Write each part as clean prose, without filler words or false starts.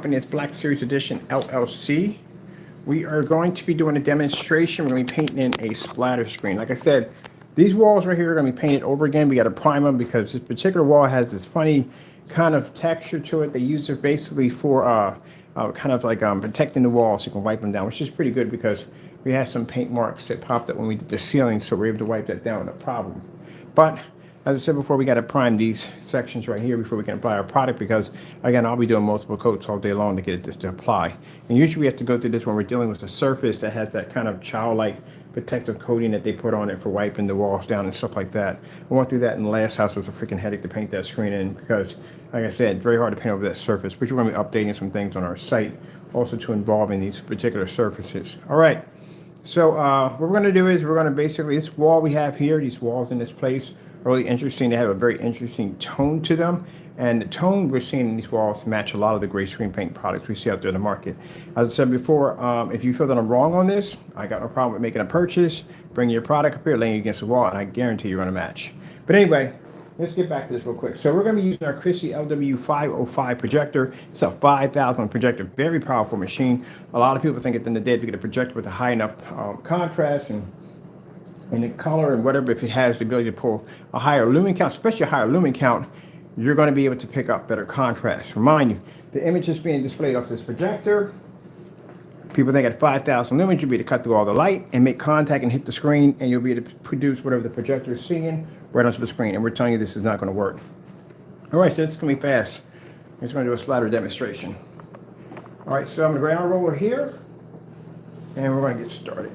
In this Black Series Edition LLC, we are going to be doing a demonstration. We're going to be painting in a splatter screen. Like I said, these walls right here are going to be painted over again. We got to prime them because this particular wall has this funny kind of texture to it. They use it basically for kind of like protecting the wall so you can wipe them down, which is pretty good because we had some paint marks that popped up when we did the ceiling, so we're able to wipe that down without a problem. But as I said before, we got to prime these sections right here before we can apply our product because, again, I'll be doing multiple coats all day long to get it to apply. And usually we have to go through this when we're dealing with a surface that has that kind of childlike protective coating that they put on it for wiping the walls down and stuff like that. We went through that in the last house. It was a freaking headache to paint that screen in because, like I said, very hard to paint over that surface. Which we're going to be updating some things on our site also to involving these particular surfaces. All right. So what we're going to do is we're going to basically, this wall we have here, these walls in this place, really interesting. They have a very interesting tone to them, and the tone we're seeing in these walls match a lot of the gray screen paint products we see out there in the market. As I said before, if you feel that I'm wrong on this, I got no problem with making a purchase, bringing your product up here, laying it against the wall, and I guarantee you're going to match. But anyway, let's get back to this real quick. So we're going to be using our Christie LW505 projector. It's a 5,000 projector, very powerful machine. A lot of people think at the end of the day, if you get a projector with a high enough contrast and the color and whatever, if it has the ability to pull a higher lumen count, especially a higher lumen count, you're going to be able to pick up better contrast. Remind you, the image is being displayed off this projector. People think at 5,000 lumens, you'll be able to cut through all the light and make contact and hit the screen, and you'll be able to produce whatever the projector is seeing right onto the screen. And we're telling you this is not going to work. All right, so this is going to be fast. I'm just going to do a splatter demonstration. All right, so I'm going to ground roller here, and we're going to get started.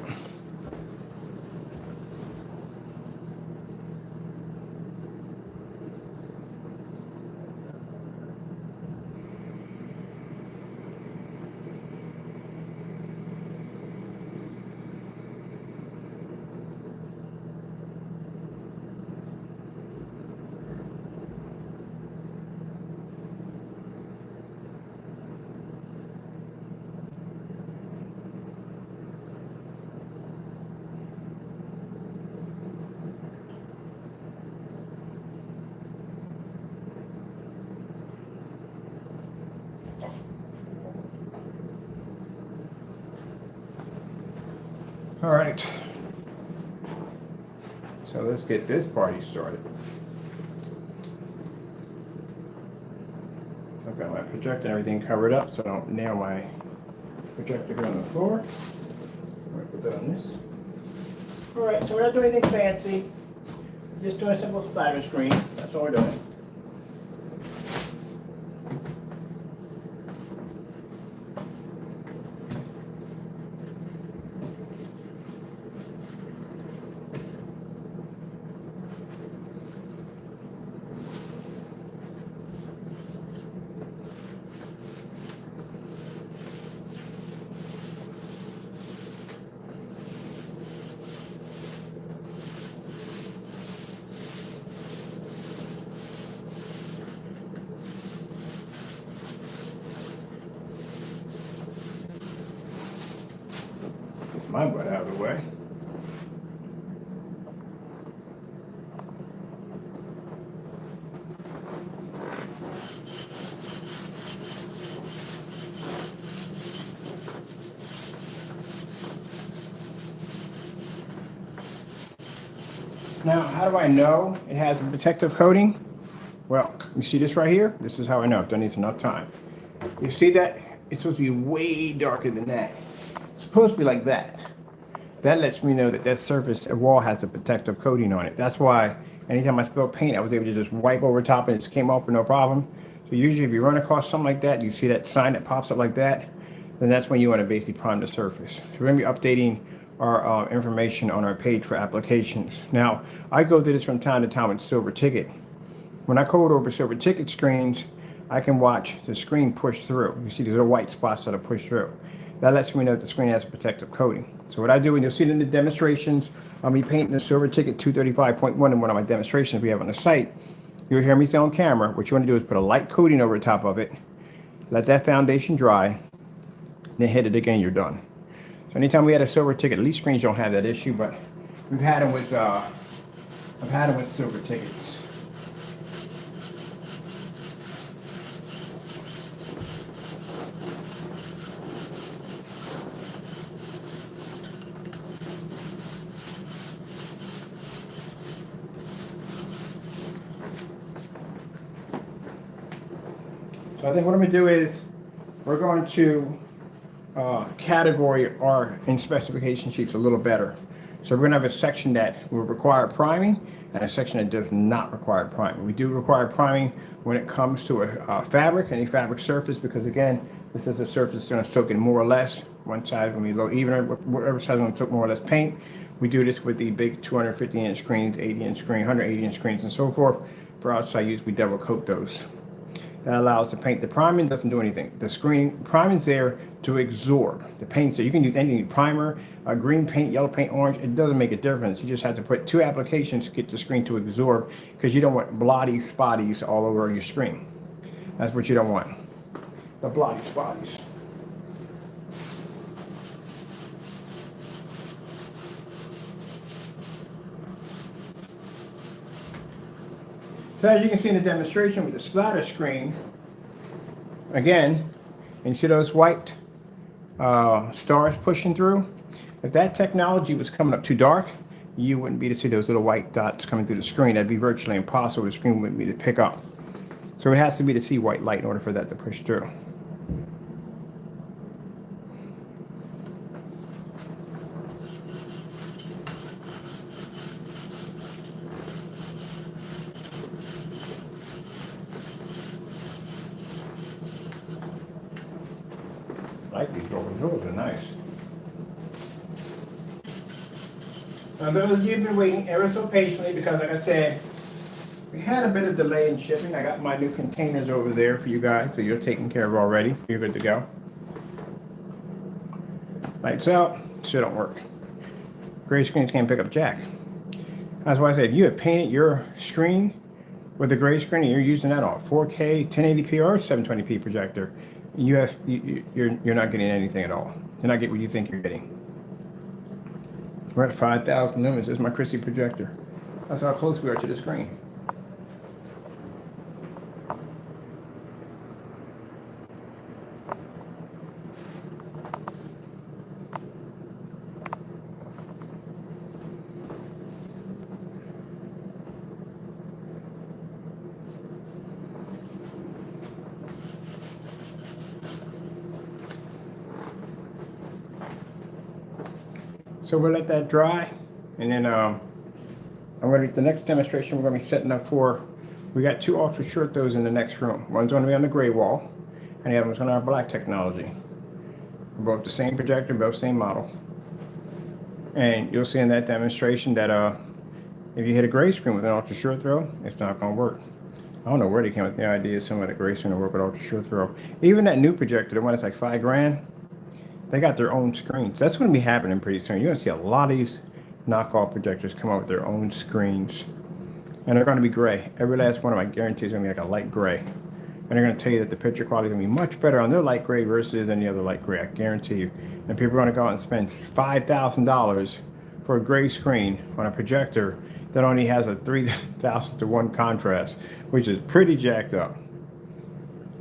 All right, so let's get this party started. So I've got my projector and everything covered up so I don't nail my projector here on the floor. I'm going to put that on this. All right, so we're not doing anything fancy. Just doing a simple splatter screen. That's all we're doing. My butt out of the way. Now, how do I know it has a protective coating? Well, you see this right here? This is how I know I've done this enough time. You see that? It's supposed to be way darker than that. It's supposed to be like that. That lets me know that that surface, a wall, has a protective coating on it. That's why anytime I spilled paint, I was able to just wipe over top and it just came off with no problem. So usually if you run across something like that, you see that sign that pops up like that, then that's when you want to basically prime the surface. So we're going to be updating our information on our page for applications. Now, I go through this from time to time with Silver Ticket. When I code over Silver Ticket screens, I can watch the screen push through. You see these little white spots that are pushed through. That lets me know that the screen has a protective coating. So what I do, and you'll see it in the demonstrations, I'll be painting the Silver Ticket 235.1 in one of my demonstrations we have on the site. You'll hear me say on camera, what you want to do is put a light coating over the top of it, let that foundation dry, then hit it again, you're done. So anytime we had a Silver Ticket, at least screens don't have that issue, but we've had them with, I've had them with Silver Tickets. So I think what I'm going to do is we're going to category our in specification sheets a little better. So we're going to have a section that will require priming and a section that does not require priming. We do require priming when it comes to a fabric, any fabric surface, because again, this is a surface that's going to soak in more or less. One side going to be a little evener, whatever side is going to soak more or less paint. We do this with the big 250-inch screens, 80-inch screen, 180-inch screens, and so forth. For outside use, we double coat those. That allows the paint. The priming doesn't do anything. The screening, priming's there to absorb the paint. So you can use anything, primer, green paint, yellow paint, orange. It doesn't make a difference. You just have to put 2 applications to get the screen to absorb, because you don't want blotty spotties all over your screen. That's what you don't want. The blotty spotties. So as you can see in the demonstration with the splatter screen, again, and you see those white stars pushing through? If that technology was coming up too dark, you wouldn't be able to see those little white dots coming through the screen. That'd be virtually impossible. The screen wouldn't be to pick up. So it has to be to see white light in order for that to push through. I like these rollers. Those are nice. Now those of you who've been waiting ever so patiently, because like I said, we had a bit of delay in shipping. I got my new containers over there for you guys, so you're taken care of already. You're good to go. Lights out. Still don't work. Gray screens can't pick up jack. That's why I said if you have painted your screen with a gray screen and you're using that on 4K, 1080p, or 720p projector, you're not getting anything at all. You're not getting what you think you're getting. We're at 5,000 lumens. This is my Chrissy projector. That's how close we are to the screen. So we'll let that dry, and then I'm going to, the next demonstration we're going to be setting up for, we got 2 ultra short throws in the next room. One's going to be on the gray wall, and the other one's going to have black technology. We're both the same projector, both same model. And you'll see in that demonstration that if you hit a gray screen with an ultra short throw, it's not going to work. I don't know where they came up with the idea some of the gray screen to work with ultra short throw. Even that new projector, the one that's like $5,000, they got their own screens. That's going to be happening pretty soon. You're going to see a lot of these knockoff projectors come out with their own screens. And they're going to be gray. Every last one of them, I guarantee, is going to be like a light gray. And they're going to tell you that the picture quality is going to be much better on their light gray versus any other light gray. I guarantee you. And people are going to go out and spend $5,000 for a gray screen on a projector that only has a 3,000-to-1 contrast, which is pretty jacked up.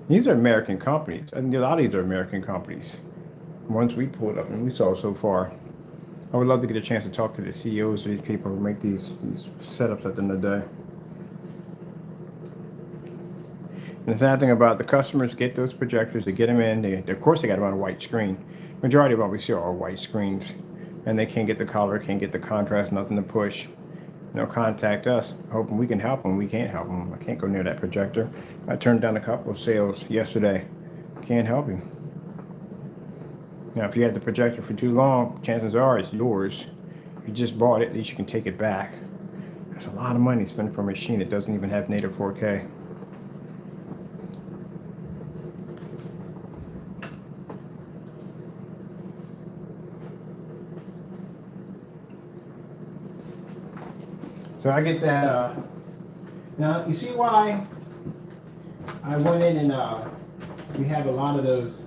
These are American companies. I think a lot of these are American companies. Ones we pulled up and we saw so far. I would love to get a chance to talk to the CEOs of these people who make these setups at the end of the day. And the sad thing about the customers get those projectors, they get them in, of course they got them on a white screen. Majority of what we see are white screens. And they can't get the color, can't get the contrast, nothing to push. They'll contact us, hoping we can help them. We can't help them. I can't go near that projector. I turned down a couple of sales yesterday. Can't help you. Now, if you had the projector for too long, chances are it's yours. If you just bought it, at least you can take it back. That's a lot of money spent for a machine that doesn't even have native 4K. So I get that. Now, you see why I went in and we have a lot of those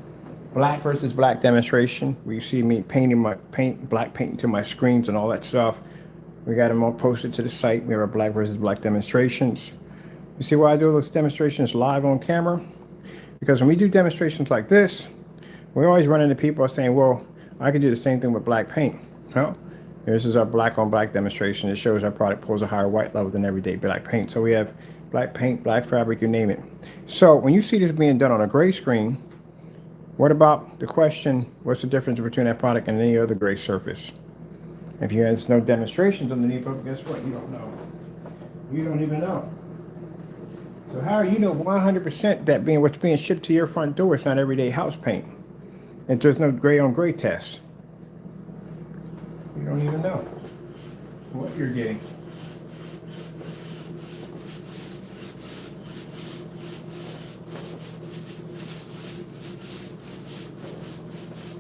black versus black demonstration, where you see me painting my black paint to my screens and all that stuff. We got them all posted to the site. We have our black versus black demonstrations. You see why I do those demonstrations live on camera? Because when we do demonstrations like this, we always run into people saying, well, I can do the same thing with black paint. Well, this is our black on black demonstration. It shows our product pulls a higher white level than everyday black paint. So we have black paint, black fabric, you name it. So when you see this being done on a gray screen, what about the question, what's the difference between that product and any other gray surface? If you have no demonstrations underneath it, guess what? You don't know. You don't even know. So how do you know 100% that being what's being shipped to your front door is not everyday house paint? And there's no gray on gray test. You don't even know what you're getting.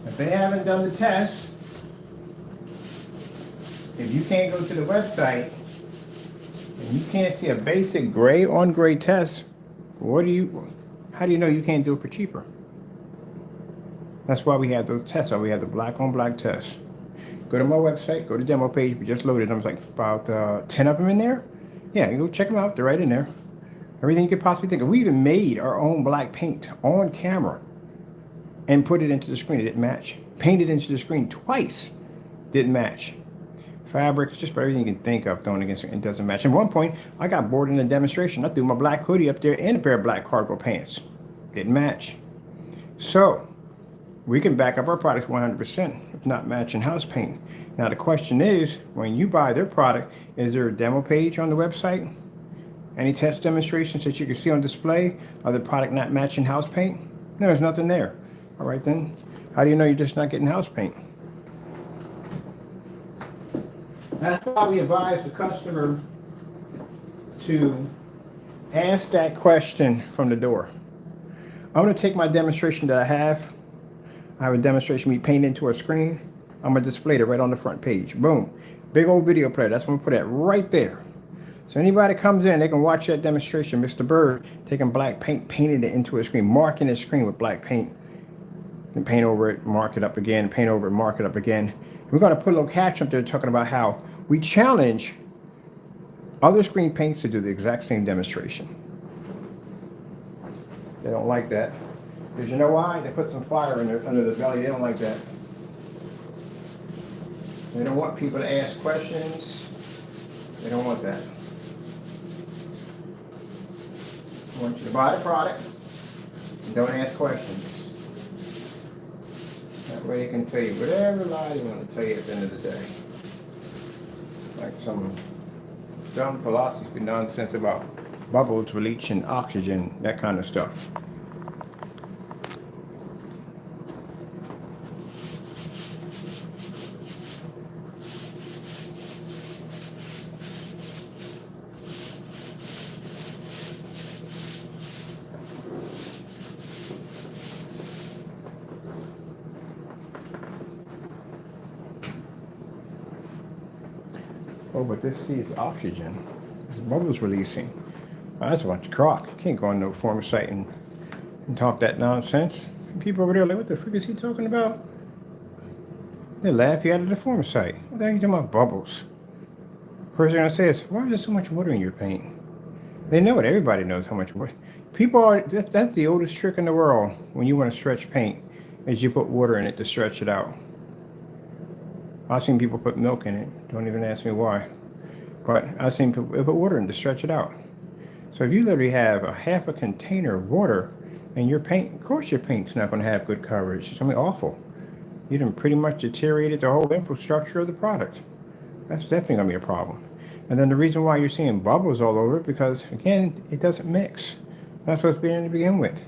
If they haven't done the test, if you can't go to the website and you can't see a basic gray on gray test, how do you know you can't do it for cheaper? That's why we have those tests. Why we have the black on black test. Go to my website, go to demo page. We just loaded them. It's like about 10 of them in there. Yeah, you go check them out. They're right in there. Everything you could possibly think of. We even made our own black paint on camera and put it into the screen. It didn't match. Painted into the screen twice. Didn't match. Fabrics, just about everything you can think of thrown against it. It doesn't match. At one point, I got bored in a demonstration. I threw my black hoodie up there and a pair of black cargo pants. Didn't match. So we can back up our products 100% if not matching house paint. Now the question is, when you buy their product, is there a demo page on the website? Any test demonstrations that you can see on display of the product not matching house paint? No, there's nothing there. All right then, how do you know you're just not getting house paint? That's why we advise the customer to ask that question from the door. I'm going to take my demonstration that I have a demonstration me paint into a screen. I'm going to display it right on the front page. Boom. Big old video player. That's what I'm going to put it right there. So anybody comes in, they can watch that demonstration. Mr. Bird taking black paint, painting it into a screen, marking the screen with black paint. Then paint over it, mark it up again, paint over it, mark it up again. We're going to put a little caption up there talking about how we challenge other screen paints to do the exact same demonstration. They don't like that. Because you know why? They put some fire in under the belly. They don't like that. They don't want people to ask questions. They don't want that. I want you to buy the product and don't ask questions. That way they can tell you whatever lie they want to tell you at the end of the day. Like some dumb philosophy nonsense about bubbles releasing oxygen, that kind of stuff. Oh, but this is oxygen. This bubbles releasing. Oh, that's a bunch of crock. You can't go on no form site and talk that nonsense. People over there are like, what the frick is he talking about? They laugh you out of the form site. What the heck are you talking about bubbles? First thing I say is, why is there so much water in your paint? They know it. Everybody knows how much water. People are, that's the oldest trick in the world when you want to stretch paint, is you put water in it to stretch it out. I've seen people put milk in it. Don't even ask me why. But I've seen people put water in to stretch it out. So if you literally have a half a container of water in your paint, of course your paint's not going to have good coverage. It's going to be awful. You done pretty much deteriorated the whole infrastructure of the product. That's definitely going to be a problem. And then the reason why you're seeing bubbles all over it, because again, it doesn't mix. That's what's being to begin with.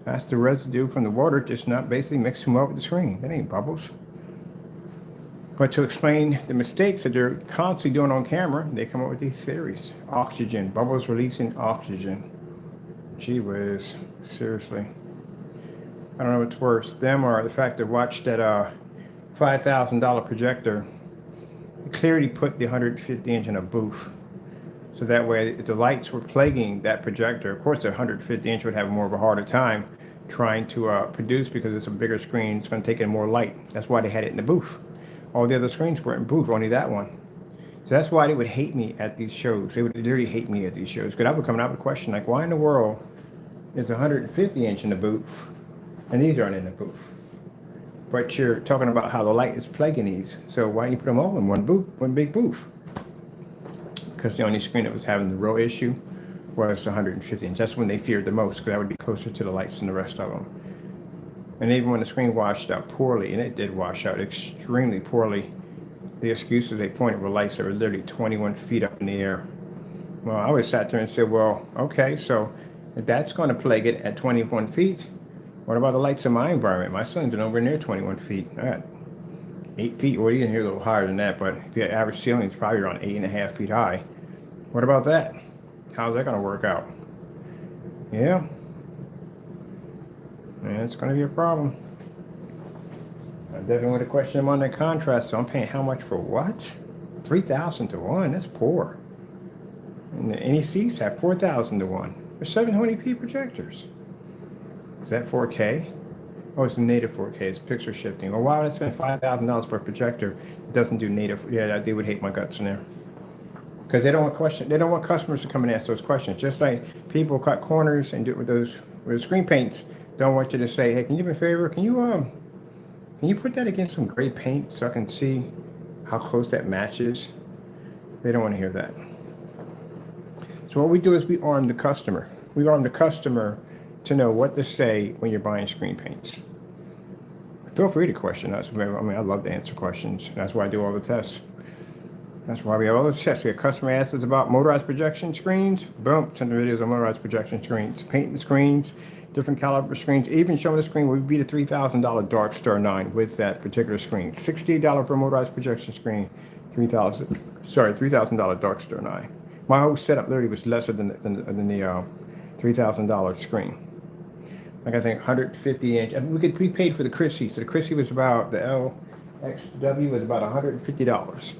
That's the residue from the water just not basically mixing well with the screen. That ain't bubbles. But to explain the mistakes that they're constantly doing on camera, they come up with these theories. Oxygen, bubbles releasing oxygen. Gee whiz, seriously. I don't know what's worse, them or the fact that watched that $5,000 projector. It clearly put the 150 inch in a booth. So that way, if the lights were plaguing that projector, of course the 150 inch would have more of a harder time trying to produce, because it's a bigger screen, it's going to take in more light. That's why they had it in the booth. All the other screens weren't in booth, only that one. So that's why they would hate me at these shows. They would literally hate me at these shows, because I would come out with a question like, why in the world is 150 inch in the booth and these aren't in the booth? But you're talking about how the light is plaguing these. So why don't you put them all in one booth, one big booth? Because the only screen that was having the real issue was 150 inch. That's when they feared the most, because that would be closer to the lights than the rest of them. And even when the screen washed out poorly, and it did wash out extremely poorly, the excuses they pointed were lights that were literally 21 feet up in the air. Well, I always sat there and said, well, okay, so if that's going to plague it at 21 feet, what about the lights in my environment? My ceilings are nowhere near 21 feet. I got 8 feet, or even here a little higher than that, but if your average ceiling is probably around 8.5 feet high. What about that? How's that going to work out? Yeah. And it's going to be a problem. I definitely would have questioned them on that contrast, so I'm paying how much for what? 3,000 to 1, that's poor. And the NECs have 4,000 to 1. They're 720p projectors. Is that 4K? Oh, it's native 4K, it's picture shifting. Oh, why would I spend $5,000 for a projector that doesn't do native? Yeah, they would hate my guts in there. Because they don't want customers to come and ask those questions. Just like people cut corners and do it with the screen paints, don't want you to say, hey, can you do me a favor? Can you put that against some gray paint so I can see how close that matches? They don't want to hear that. So what we do is we arm the customer. We arm the customer to know what to say when you're buying screen paints. Feel free to question us. I mean, I love to answer questions. That's why I do all the tests. That's why we have all the tests. We have customer asks us about motorized projection screens. Boom, send the videos on motorized projection screens. Painting the screens, different caliber screens. Even showing the screen, we beat a $3,000 Dark Star 9 with that particular screen. $68 for a motorized projection screen. $3,000 Dark Star 9. My whole setup literally was lesser than the $3,000 screen. Like I think 150 inch. And we paid for the Chrissy. So the Chrissy was about, the LXW was about $150.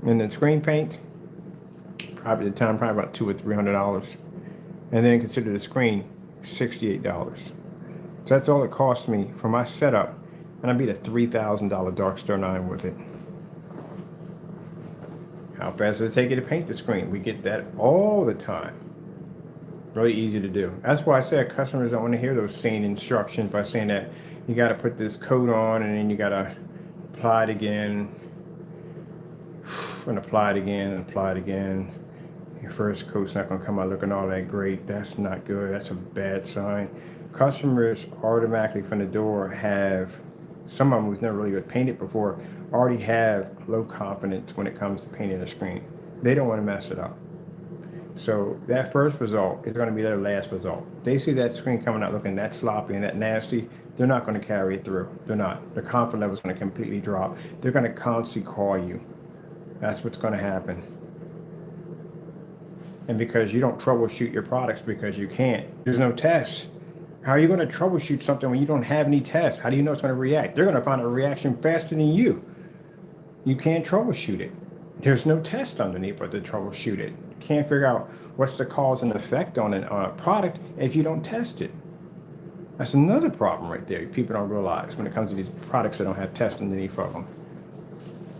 And then screen paint, probably at the time, probably about $200 or $300. And then consider the screen, $68. So that's all it cost me for my setup. And I beat a $3,000 Dark Star 9 with it. How fast does it take you to paint the screen? We get that all the time. Really easy to do. That's why I say customers don't want to hear those sane instructions by saying that you got to put this coat on and then you got to apply it again. And apply it again and apply it again. Your first coat's not going to come out looking all that great. That's not good. That's a bad sign. Customers automatically from the door have, some of them who's never really painted before, already have low confidence when it comes to painting a screen. They don't want to mess it up. So that first result is going to be their last result. They see that screen coming out looking that sloppy and that nasty, they're not going to carry it through. They're not. Their confidence level is going to completely drop. They're going to constantly call you. That's what's going to happen. And because you don't troubleshoot your products because you can't, there's no tests. How are you going to troubleshoot something when you don't have any tests? How do you know it's going to react? They're going to find a reaction faster than you. You can't troubleshoot it. There's no test underneath for to troubleshoot it. You can't figure out what's the cause and effect on a product if you don't test it. That's another problem right there people don't realize when it comes to these products that don't have tests underneath of them.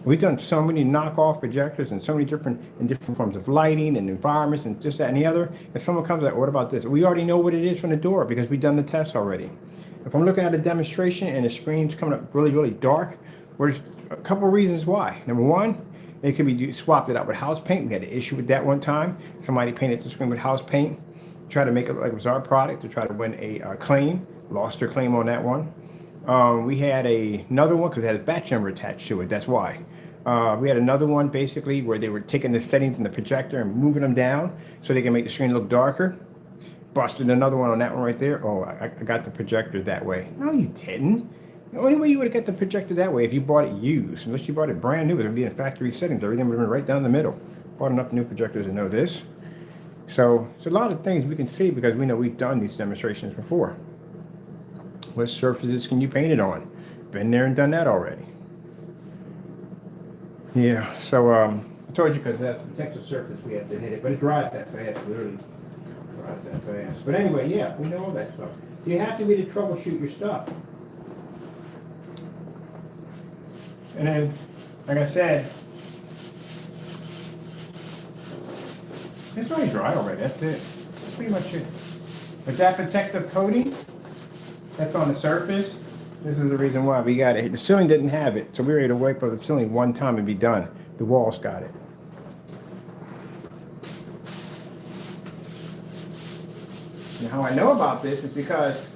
We've done so many knockoff projectors and so many different forms of lighting and environments and this, that, and the other. And someone comes like, what about this? We already know what it is from the door because we've done the test already. If I'm looking at a demonstration and the screen's coming up really, really dark, there's a couple of reasons why. Number one, it could be swapped it out with house paint. We had an issue with that one time. Somebody painted the screen with house paint, tried to make it look like it was our product to try to win a claim, lost their claim on that one. We had another one because it had a batch number attached to it. That's why. We had another one basically where they were taking the settings in the projector and moving them down so they can make the screen look darker. Busted another one on that one right there. Oh, I got the projector that way. No, you didn't. The only way you would have got the projector that way if you bought it used. Unless you bought it brand new, it would be in factory settings. Everything would have been right down the middle. Bought enough new projectors to know this. So it's a lot of things we can see because we know we've done these demonstrations before. What surfaces can you paint it on? Been there and done that already. Yeah, so I told you because that's a protective surface we have to hit it, but it dries that fast, literally dries that fast. But anyway, yeah, we know all that stuff. You have to be to troubleshoot your stuff. And then, like I said, it's already dry already, that's it. That's pretty much it. But that protective coating that's on the surface, this is the reason why we got it. The ceiling didn't have it, so we were able to wipe over the ceiling one time and be done. The walls got it. how I know about this is because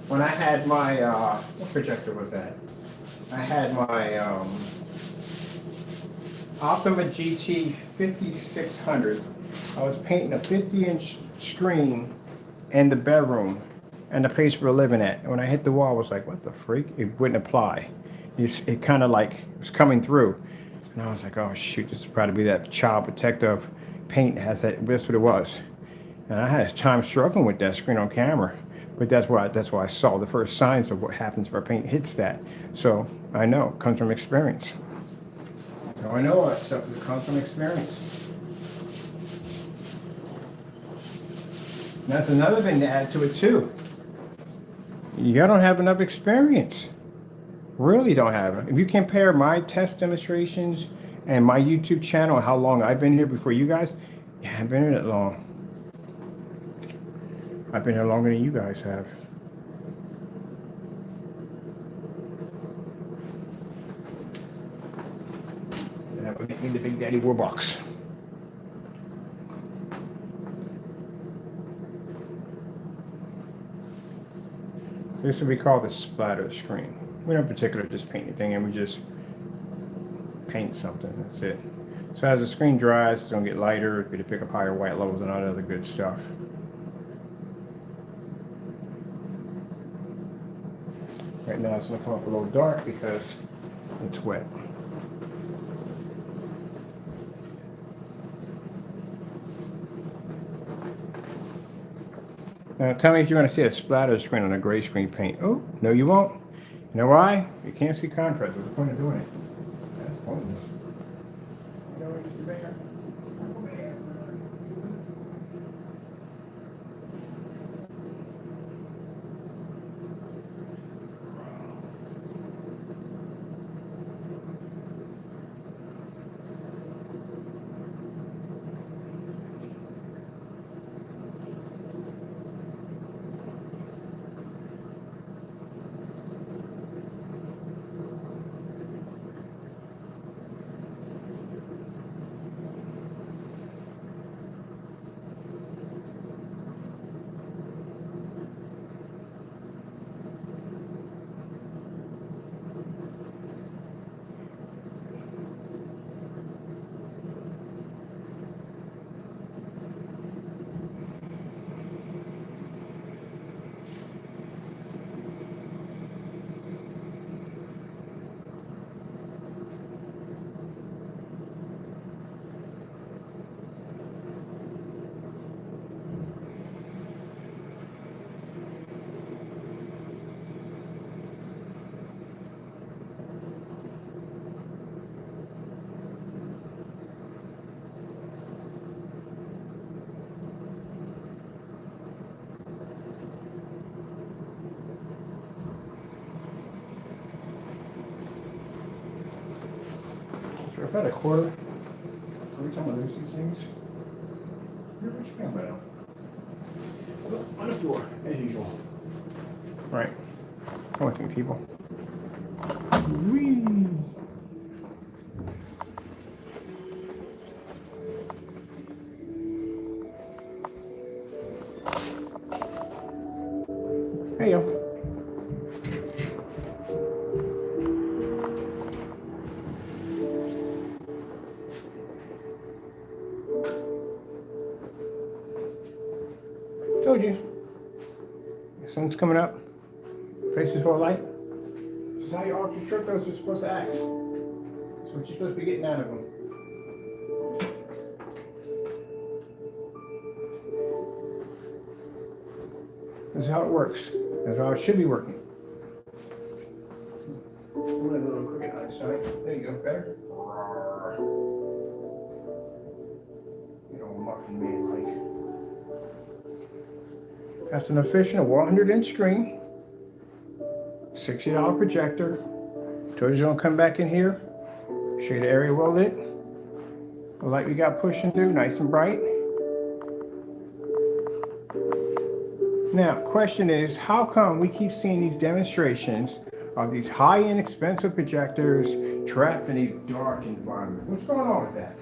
when I had my, what projector was that? I had my Optima GT 5600. I was painting a 50-inch screen in the bedroom and the place we were living at. And when I hit the wall, I was like, what the freak? It wouldn't apply. It kind of like was coming through. And I was like, oh shoot, this is probably that child protective paint that has that. That's what it was. And I had time struggling with that screen on camera. But that's why I saw the first signs of what happens if our paint hits that. So I know it comes from experience. So I know that stuff that comes from experience. And that's another thing to add to it too. You don't have enough experience. Really don't have it. If you compare my test demonstrations and my YouTube channel, how long I've been here before you guys, yeah, I've been here that long. I've been here longer than you guys have. And that would make me the Big Daddy Warbox. This is what we call the splatter screen. We don't particularly just paint anything, and we just paint something. That's it. So as the screen dries, it's going to get lighter. It's going to pick up higher white levels and all that other good stuff. Right now it's going to come up a little dark because it's wet. Now tell me if you're going to see a splatter screen on a gray screen paint. Oh, no you won't. You know why? You can't see contrast. What's the point of doing it? That's pointless. You know what, Mr. Baker? If I had a quarter, every time I lose these things, you're going to spam right now. On the floor, as usual. All right. Come with me, people. Whee! Hey, yo. Told you. The sun's coming up. Face is full light. This is how your projectors are supposed to act. That's what you're supposed to be getting out of them. This is how it works. That's how it should be working. A little crooked on the side. There you go. Better. You know, muffin man like. That's an efficient 100-inch screen, $60 projector. Told you it's gonna come back in here. Show you the area well lit. The light we got pushing through, nice and bright. Now, question is, how come we keep seeing these demonstrations of these high-end expensive projectors trapped in these dark environments? What's going on with that?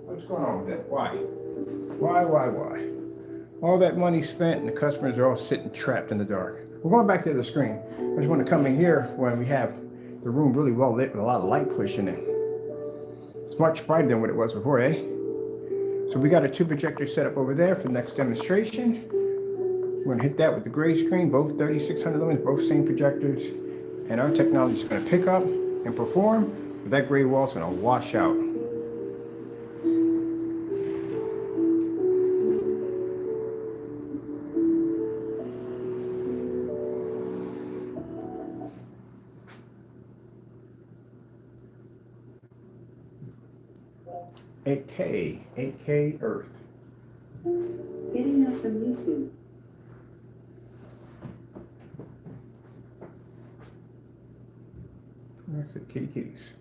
What's going on with that? Why? Why? All that money spent and the customers are all sitting trapped in the dark. We're going back to the screen. I just want to come in here when we have the room really well lit with a lot of light pushing in. It's much brighter than what it was before, eh? So we got our 2 projectors set up over there for the next demonstration. We're going to hit that with the gray screen, both 3600 lumens, both same projectors. And our technology is going to pick up and perform, but that gray wall is going to wash out. $8K Earth. Getting us from YouTube. That's the kitties.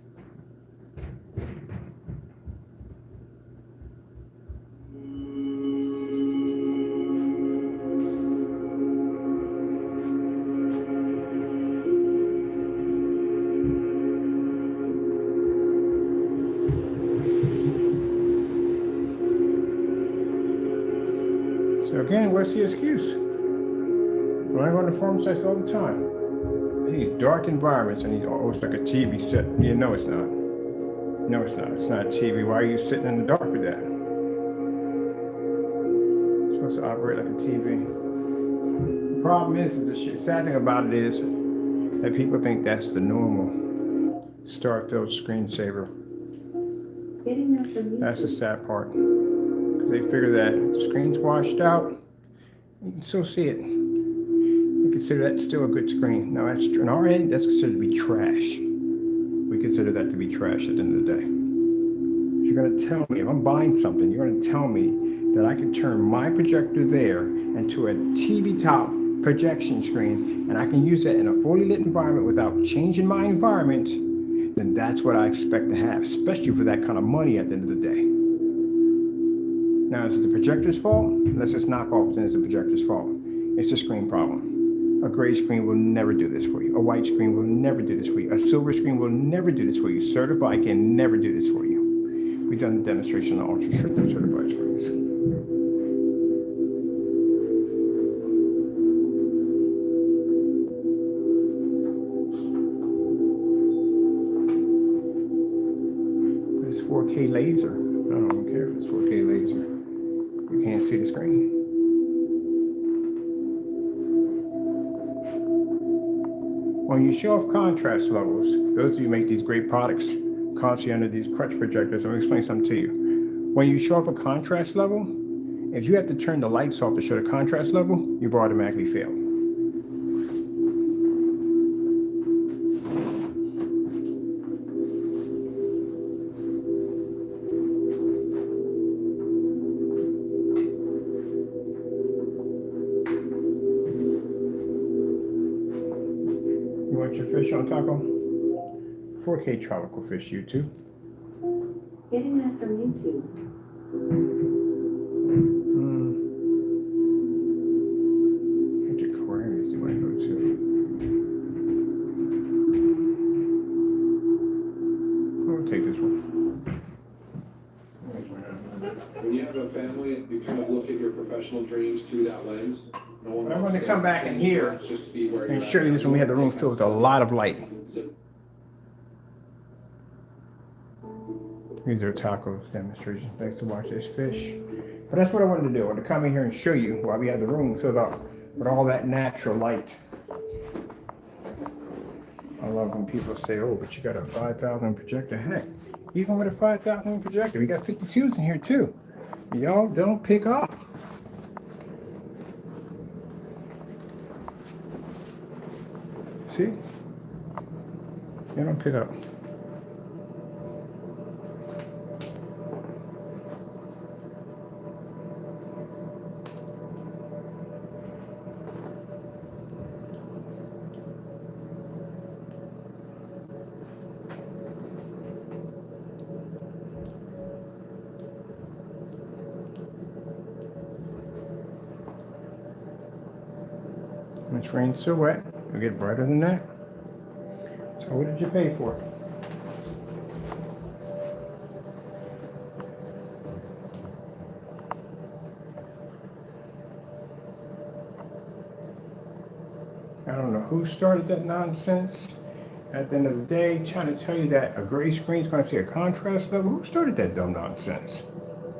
So again, what's the excuse? Well, I go to forum sites all the time. I need dark environments. I need, oh, it's like a TV set. Yeah, no, it's not. No, it's not. It's not a TV. Why are you sitting in the dark with that? It's supposed to operate like a TV. The problem is the sad thing about it is that people think that's the normal star-filled screensaver. That's the sad part. Because they figure that if the screen's washed out, you can still see it. You consider that still a good screen. Now, that's on our end, that's considered to be trash. We consider that to be trash at the end of the day. If you're going to tell me, if I'm buying something, you're going to tell me that I can turn my projector there into a TV top projection screen, and I can use that in a fully lit environment without changing my environment, then that's what I expect to have, especially for that kind of money at the end of the day. Now, is it the projector's fault? Let's just knock off then it's the projector's fault. It's a screen problem. A gray screen will never do this for you. A white screen will never do this for you. A silver screen will never do this for you. Certified can never do this for you. We've done the demonstration on ultra strict certified screens. It's 4K laser. I don't care if it's 4K laser. You can't see the screen. When you show off contrast levels, those of you who make these great products constantly under these crutch projectors, I'm going to explain something to you. When you show off a contrast level, if you have to turn the lights off to show the contrast level, you've automatically failed. You want your fish on taco? 4K tropical fish, YouTube. Getting that from YouTube. Which aquariums do I go to? I'll take this one. When you have a family, you kind of look at your professional dreams through that lens. No one I'm wants going to come back in here just to be where and you're show you at. this when we had the room filled with a lot of light. These are tacos demonstrations. Thanks to watch this fish. But that's what I wanted to do. I wanted to come in here and show you while we had the room filled up with all that natural light. I love when people say, oh, but you got a 5,000 projector. Heck, even with a 5,000 projector, we got 52s in here too. Y'all don't pick up. See? You don't pick up. When it's rained so wet, it'll get brighter than that. So what did you pay for it? I don't know who started that nonsense. At the end of the day, trying to tell you that a gray screen is going to see a contrast level. Who started that dumb nonsense?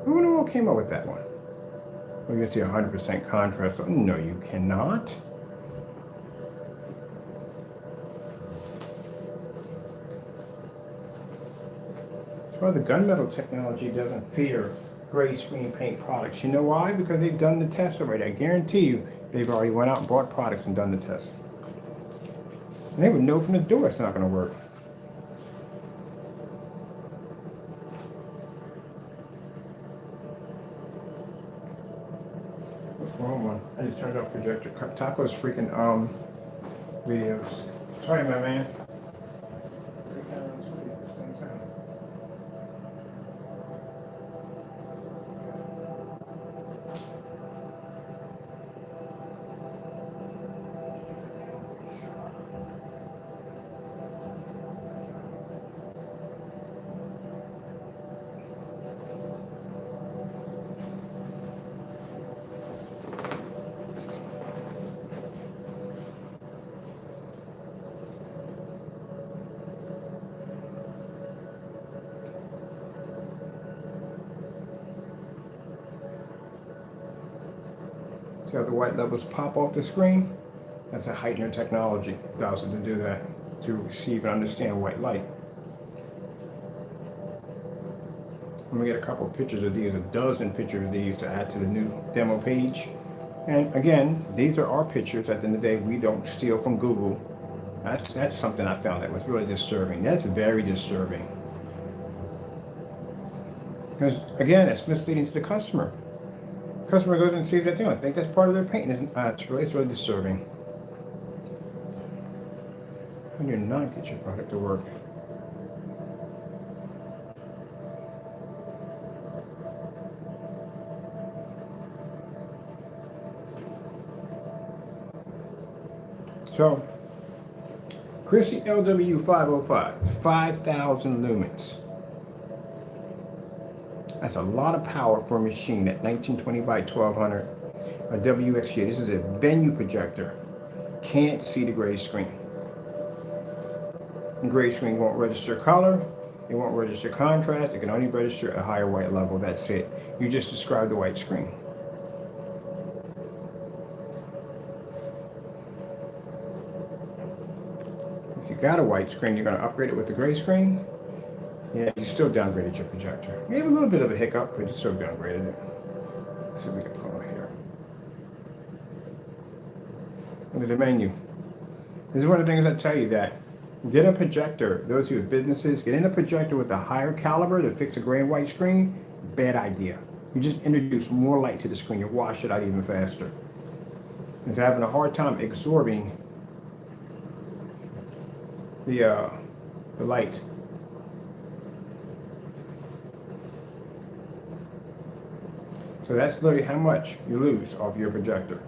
Who in the world came up with that one? Well, you can see 100% contrast. No, you cannot. That's why the gunmetal technology doesn't fear gray screen paint products. You know why? Because they've done the test already. I guarantee you, they've already went out and bought products and done the test. And they would know from the door it's not going to work. Wrong one. I just turned off projector. Taco's freaking videos. Sorry, my man. See how the white levels pop off the screen? That's a heightener technology. It allows it to do that, to receive and understand white light. I'm gonna get a couple of pictures of these, a dozen pictures of these to add to the new demo page. And again, these are our pictures. At the end of the day, we don't steal from Google. That's something I found that was really disturbing. That's very disturbing. Because again, it's misleading to the customer. Customer goes and sees that thing. I think that's part of their paint. It's really disturbing. How do you not get your product to work? So, Chrissy LW505, 5,000 lumens. That's a lot of power for a machine at 1920 by 1200. A WXG. This is a venue projector. Can't see the gray screen. The gray screen won't register color. It won't register contrast. It can only register a higher white level. That's it. You just described the white screen. If you got a white screen, you're going to upgrade it with the gray screen. Yeah, you still downgraded your projector. You have a little bit of a hiccup, but you still downgraded it. Let's see if we can pull it here. Look at the menu. This is one of the things I tell you, that get a projector. Those who have businesses, get in a projector with a higher caliber to fix a gray and white screen. Bad idea. You just introduce more light to the screen. You wash it out even faster. It's having a hard time absorbing the light. So that's literally how much you lose off your projector.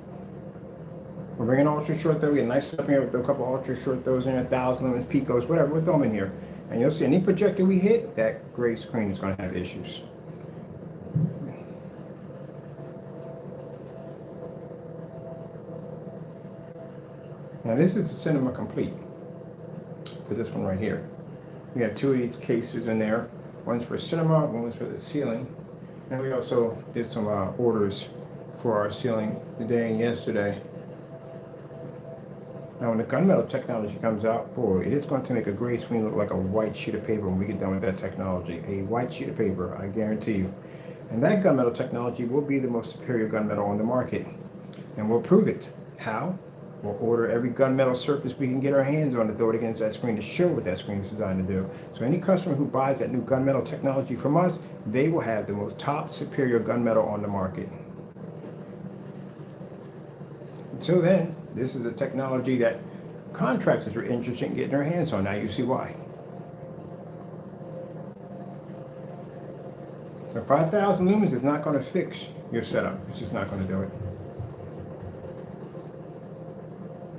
We're bringing ultra short though. We get a nice stuff here with a couple ultra short throws in, 1,000 lumens, picos, whatever. We'll throw them in here. And you'll see any projector we hit, that gray screen is going to have issues. Now this is the Cinema Complete for this one right here. We got two of these cases in there. One's for cinema, one was for the ceiling. And we also did some orders for our ceiling today and yesterday. Now when the gunmetal technology comes out, boy, it is going to make a gray screen look like a white sheet of paper when we get done with that technology. A white sheet of paper, I guarantee you. And that gunmetal technology will be the most superior gunmetal on the market. And we'll prove it. How? We'll order every gunmetal surface we can get our hands on to throw it against that screen to show what that screen is designed to do. So any customer who buys that new gunmetal technology from us, they will have the most top superior gunmetal on the market. Until then, this is a technology that contractors are interested in getting their hands on. Now you see why. So 5,000 lumens is not going to fix your setup. It's just not going to do it.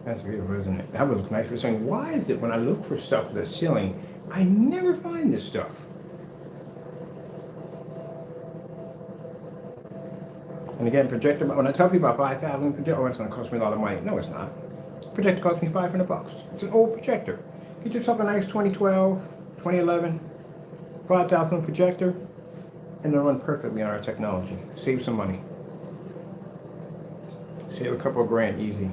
That's beautiful, isn't it? That would look nice for saying, why is it when I look for stuff for the ceiling, I never find this stuff? And again, projector, when I tell people about 5,000 projector, oh, it's going to cost me a lot of money. No, it's not. Projector cost me $500. It's an old projector. Get yourself a nice 2012, 2011, 5,000 projector, and they'll run perfectly on our technology. Save some money. Save a couple of grand easy.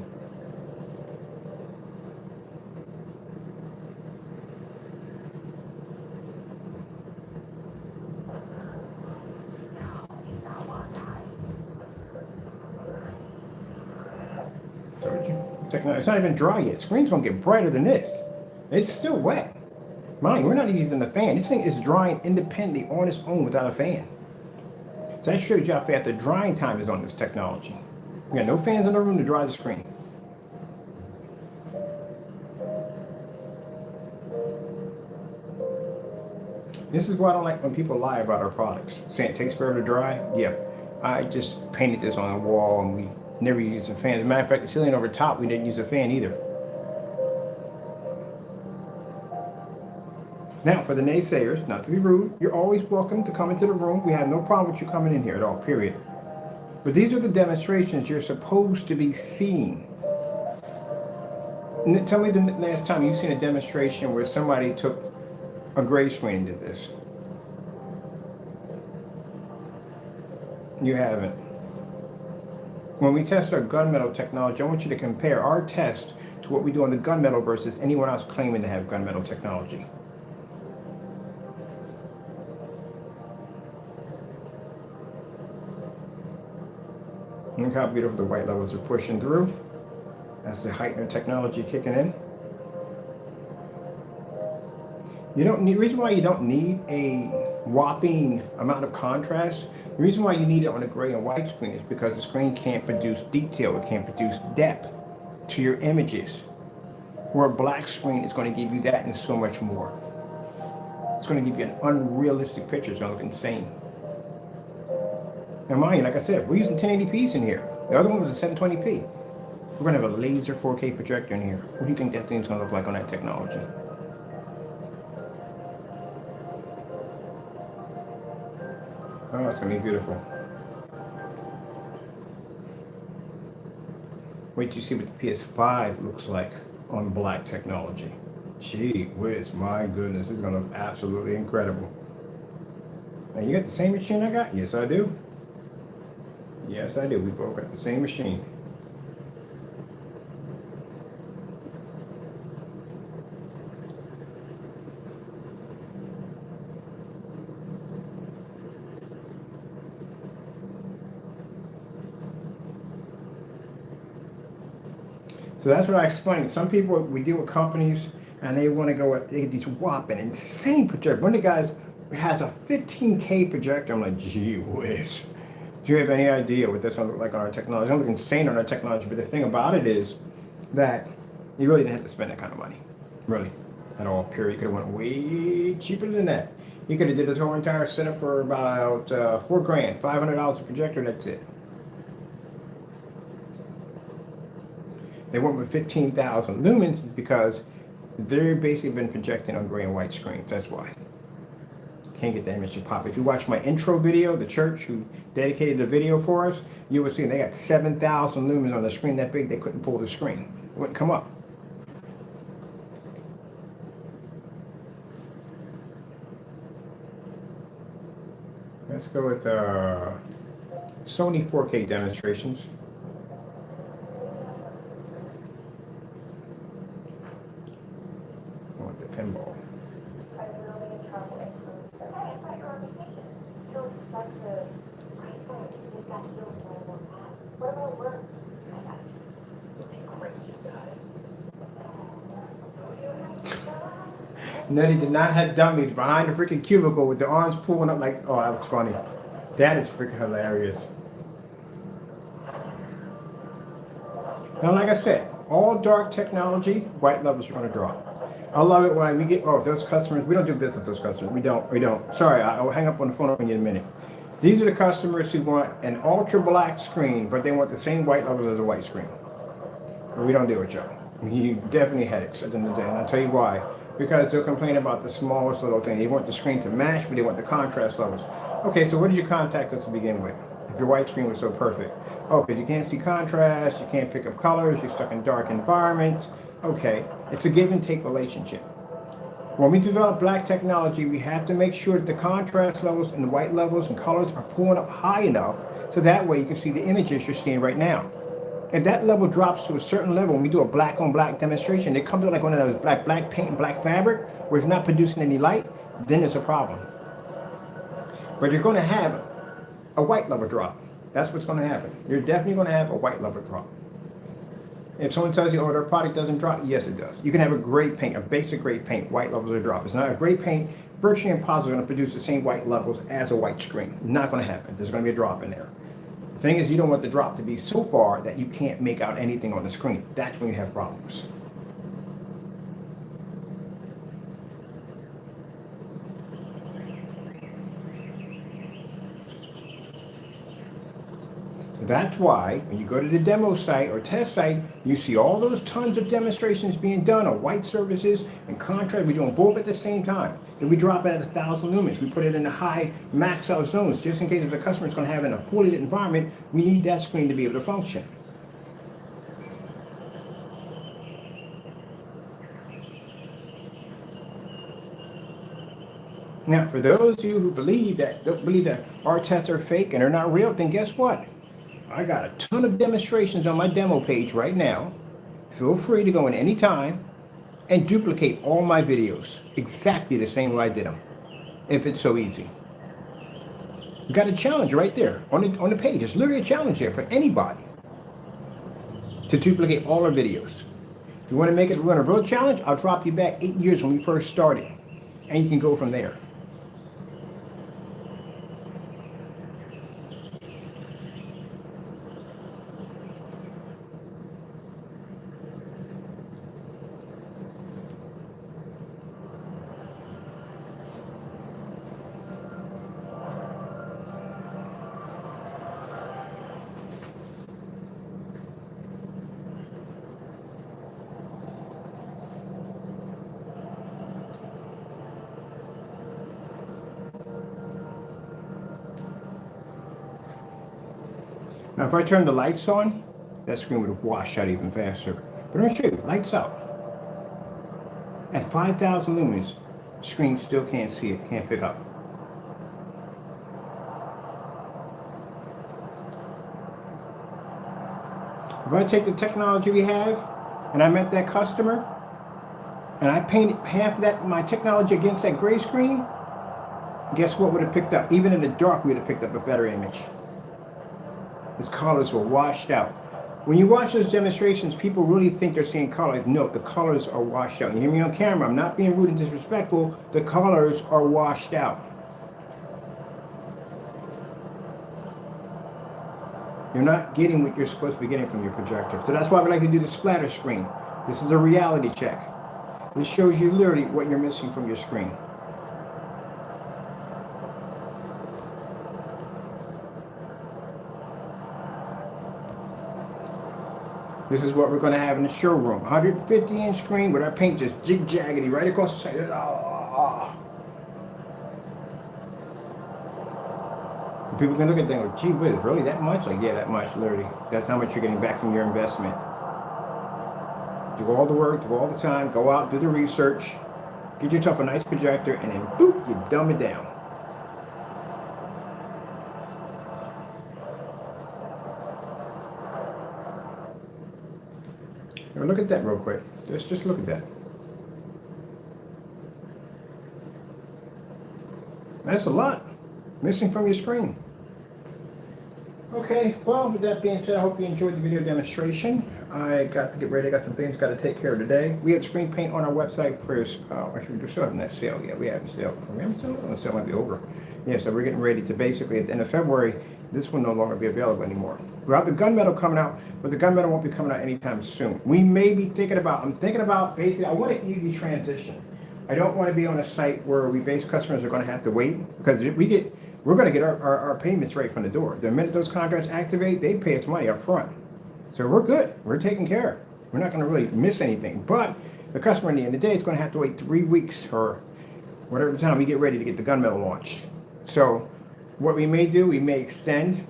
It's not even dry yet. Screen's gonna get brighter than this. It's still wet. Mind, we're not using the fan. This thing is drying independently on its own without a fan. So that shows you how fast the drying time is on this technology. We got no fans in the room to dry the screen. This is why I don't like when people lie about our products. Saying it takes forever to dry. Yeah, I just painted this on the wall and we never used a fan. As a matter of fact, the ceiling over top, we didn't use a fan either. Now, for the naysayers, not to be rude, you're always welcome to come into the room. We have no problem with you coming in here at all, period. But these are the demonstrations you're supposed to be seeing. Tell me the last time you've seen a demonstration where somebody took a gray screen and did this. You haven't. When we test our gunmetal technology, I want you to compare our test to what we do on the gunmetal versus anyone else claiming to have gunmetal technology. Look how beautiful the white levels are pushing through. That's the heightener technology kicking in. You don't need, the reason why you don't need a whopping amount of contrast, the reason why you need it on a gray and white screen is because the screen can't produce detail, it can't produce depth to your images. Where a black screen is going to give you that and so much more. It's going to give you an unrealistic picture, it's going to look insane. Now mind you, like I said, we're using 1080p's in here. The other one was a 720p. We're going to have a laser 4K projector in here. What do you think that thing's going to look like on that technology? Oh, it's going to be beautiful. Wait till you see what the PS5 looks like on black technology. Gee whiz, my goodness, it's going to look absolutely incredible. Now, you got the same machine I got? Yes, I do. Yes, I do. We both got the same machine. So that's what I explained. Some people, we deal with companies and they want to go with, they get these whopping insane projectors. One of the guys has a 15K projector. I'm like, gee whiz. Do you have any idea what that's going to look like on our technology? It's going to look insane on our technology, but the thing about it is that you really didn't have to spend that kind of money. Really. At all, period. You could have went way cheaper than that. You could have did the whole entire setup for about $4 grand, $500 a projector, that's it. They went with 15,000 lumens is because they've basically been projecting on gray and white screens. That's why. Can't get that image to pop. If you watch my intro video, the church who dedicated the video for us, you will see they got 7,000 lumens on the screen that big they couldn't pull the screen. It wouldn't come up. Let's go with Sony 4K demonstrations. I want the pinball. Expensive. I saw it. We've got deals on all those hats. What about work? I got you. Looking great, you guys. Nettie did not have dummies behind the freaking cubicle with the arms pulling up like, oh, that was funny. That is freaking hilarious. Now, like I said, all dark technology, white levels are going to draw. I love it when we get, oh, those customers, we don't do business with those customers. We don't. Sorry, I'll hang up on the phone on you in a minute. These are the customers who want an ultra black screen, but they want the same white levels as a white screen. But we don't deal with y'all. You definitely headaches at the end of the day, and I'll tell you why. Because they'll complain about the smallest little thing. They want the screen to match, but they want the contrast levels. Okay, so what did you contact us to begin with? if your white screen was so perfect? Oh, because you can't see contrast, you can't pick up colors, you're stuck in dark environments. Okay, it's a give and take relationship. When we develop black technology, we have to make sure that the contrast levels and the white levels and colors are pulling up high enough so that way you can see the images you're seeing right now. If that level drops to a certain level, when we do a black on black demonstration, it comes out like one of those black paint and black fabric where it's not producing any light, then it's a problem. But you're going to have a white level drop. That's what's going to happen. You're definitely going to have a white level drop. If someone tells you, oh, their product doesn't drop, yes, it does. You can have a great paint, a basic great paint, white levels will drop. It's not a great paint, virtually impossible going to produce the same white levels as a white screen. Not going to happen. There's going to be a drop in there. The thing is, you don't want the drop to be so far that you can't make out anything on the screen. That's when you have problems. That's why when you go to the demo site or test site, you see all those tons of demonstrations being done on white surfaces and contrast. We're doing both at the same time. Then we drop it at 1,000 lumens. We put it in the high max out zones just in case if the customer is going to have in a fully lit environment, we need that screen to be able to function. Now, for those of you who don't believe that our tests are fake and they're not real, then guess what? I got a ton of demonstrations on my demo page right now. Feel free to go in any time and duplicate all my videos exactly the same way I did them, if it's so easy. You got a challenge right there on the page. It's literally a challenge there for anybody to duplicate all our videos. If you want to make it run a real challenge, I'll drop you back 8 years when we first started, and you can go from there. Now, if I turn the lights on, that screen would wash out even faster. But I'm going to show you, lights out. At 5,000 lumens, screen still can't see it, can't pick up. If I take the technology we have, and I met that customer, and I painted half of that, my technology against that gray screen, guess what would have picked up? Even in the dark, we would have picked up a better image. His colors were washed out. When you watch those demonstrations, people really think they're seeing colors. No, the colors are washed out. You hear me on camera, I'm not being rude and disrespectful. The colors are washed out. You're not getting what you're supposed to be getting from your projector. So that's why we like to do the splatter screen. This is a reality check. This shows you literally what you're missing from your screen. This is what we're going to have in the showroom. 150-inch screen with our paint just jig-jaggedy right across the side. People can look at that and go, gee whiz, really that much? Like, yeah, that much, literally. That's how much you're getting back from your investment. Do all the work, do all the time, go out, do the research, get yourself a nice projector, and then boop, you dumb it down. Now look at that real quick. Just look at that. That's a lot missing from your screen. Okay, well, with that being said, I hope you enjoyed the video demonstration. I got to get ready. I got some things got to take care of today. We had screen paint on our website for, actually, we're still having that sale. Yeah, we haven't sale. We haven't sale? The sale might be over. Yeah, so we're getting ready to basically, at the end of February, this will no longer be available anymore. We'll have the gunmetal coming out, but the gunmetal won't be coming out anytime soon. We may be thinking about, I'm thinking about basically, I want an easy transition. I don't want to be on a site where we base customers are going to have to wait, because we're going to get our payments right from the door. The minute those contracts activate, they pay us money up front. So we're good. We're taken care of. We're not going to really miss anything. But the customer, at the end of the day, is going to have to wait 3 weeks or whatever time we get ready to get the gunmetal launched. So what we may do, we may extend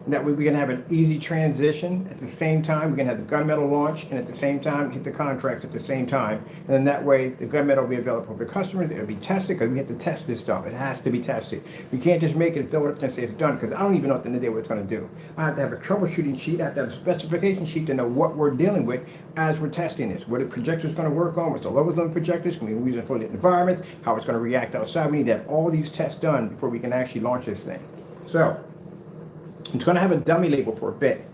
And that way we can have an easy transition at the same time. We can have the gunmetal launch and at the same time hit the contracts at the same time. And then that way the gunmetal will be available for customers. It'll be tested because we have to test this stuff. It has to be tested. We can't just make it, throw it up and say it's done because I don't even know at the end of the day what it's going to do. I have to have a troubleshooting sheet. I have to have a specification sheet to know what we're dealing with as we're testing this. What the projector is going to work on, what's the levels of the projectors, can we use it for the environments, how it's going to react outside. We need to have all these tests done before we can actually launch this thing. So it's going to have a dummy label for a bit,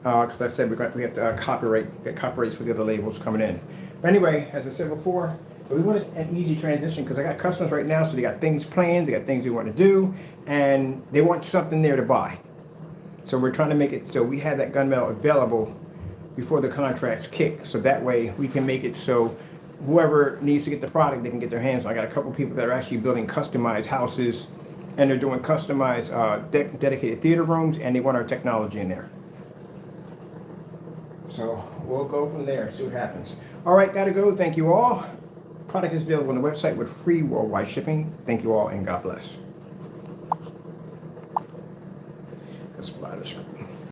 because I said we have to get copyrights for the other labels coming in. But anyway, as I said before, we want an easy transition because I got customers right now, so they got things planned, they got things they want to do, and they want something there to buy. So we're trying to make it so we have that gunmetal available before the contracts kick, so that way we can make it so whoever needs to get the product, they can get their hands on. I got a couple people that are actually building customized houses, and they're doing customized dedicated theater rooms, and they want our technology in there. So we'll go from there, see what happens. All right, gotta go. Thank you all. Product is available on the website with free worldwide shipping. Thank you all, and God bless. Let's splatter screen.